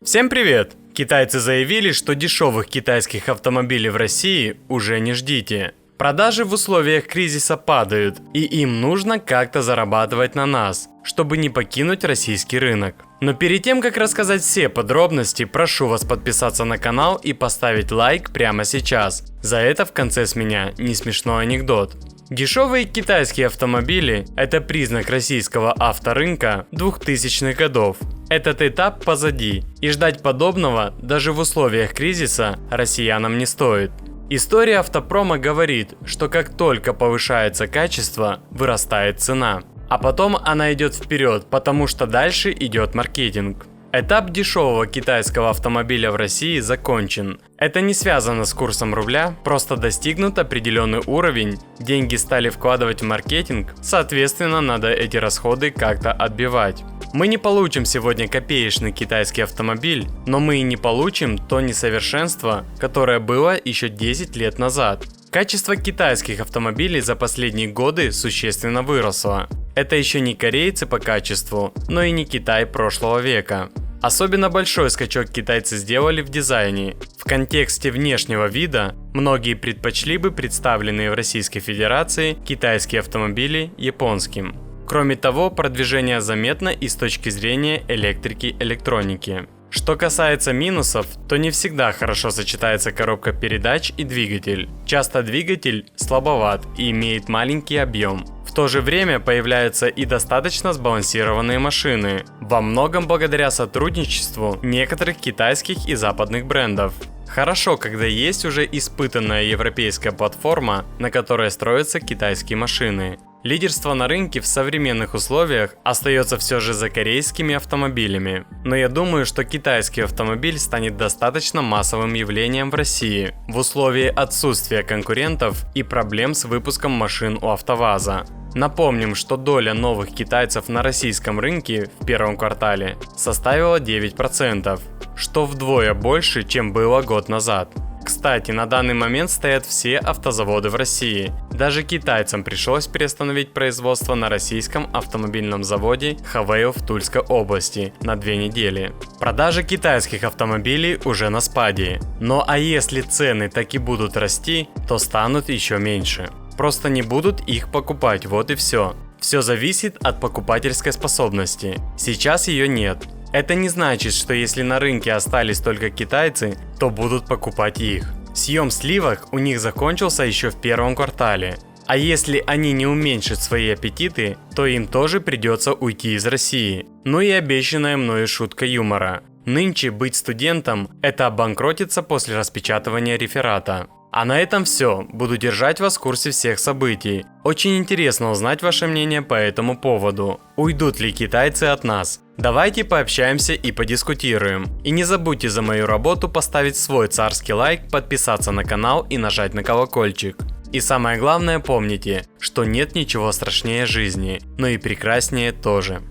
Всем привет! Китайцы заявили, что дешевых китайских автомобилей в России уже не ждите. Продажи в условиях кризиса падают, и им нужно как-то зарабатывать на нас, чтобы не покинуть российский рынок. Но перед тем, как рассказать все подробности, прошу вас подписаться на канал и поставить лайк прямо сейчас. За это в конце с меня не смешной анекдот. Дешевые китайские автомобили – это признак российского авторынка 2000-х годов. Этот этап позади, и ждать подобного даже в условиях кризиса россиянам не стоит. История автопрома говорит, что как только повышается качество, вырастает цена. А потом она идет вперед, потому что дальше идет маркетинг. Этап дешевого китайского автомобиля в России закончен. Это не связано с курсом рубля, просто достигнут определенный уровень, деньги стали вкладывать в маркетинг, соответственно, надо эти расходы как-то отбивать. Мы не получим сегодня копеечный китайский автомобиль, но мы и не получим то несовершенство, которое было еще 10 лет назад. Качество китайских автомобилей за последние годы существенно выросло. Это еще не корейцы по качеству, но и не Китай прошлого века. Особенно большой скачок китайцы сделали в дизайне. В контексте внешнего вида многие предпочли бы представленные в Российской Федерации китайские автомобили японским. Кроме того, продвижение заметно и с точки зрения электрики, электроники. Что касается минусов, то не всегда хорошо сочетается коробка передач и двигатель. Часто двигатель слабоват и имеет маленький объем. В то же время появляются и достаточно сбалансированные машины, во многом благодаря сотрудничеству некоторых китайских и западных брендов. Хорошо, когда есть уже испытанная европейская платформа, на которой строятся китайские машины. Лидерство на рынке в современных условиях остается все же за корейскими автомобилями. Но я думаю, что китайский автомобиль станет достаточно массовым явлением в России в условии отсутствия конкурентов и проблем с выпуском машин у АвтоВАЗа. Напомним, что доля новых китайцев на российском рынке в первом квартале составила 9%, что вдвое больше, чем было год назад. Кстати, на данный момент стоят все автозаводы в России. Даже китайцам пришлось приостановить производство на российском автомобильном заводе Хэвэйл в Тульской области на 2 недели. Продажи китайских автомобилей уже на спаде. Но а если цены так и будут расти, то станут еще меньше. Просто не будут их покупать, вот и все. Все зависит от покупательской способности. Сейчас ее нет. Это не значит, что если на рынке остались только китайцы, то будут покупать их. Съем сливок у них закончился еще в первом квартале. А если они не уменьшат свои аппетиты, то им тоже придется уйти из России. Ну и обещанная мною шутка юмора. Нынче быть студентом – это обанкротиться после распечатывания реферата. А на этом все. Буду держать вас в курсе всех событий. Очень интересно узнать ваше мнение по этому поводу. Уйдут ли китайцы от нас? Давайте пообщаемся и подискутируем. И не забудьте за мою работу поставить свой царский лайк, подписаться на канал и нажать на колокольчик. И самое главное, помните, что нет ничего страшнее жизни, но и прекраснее тоже.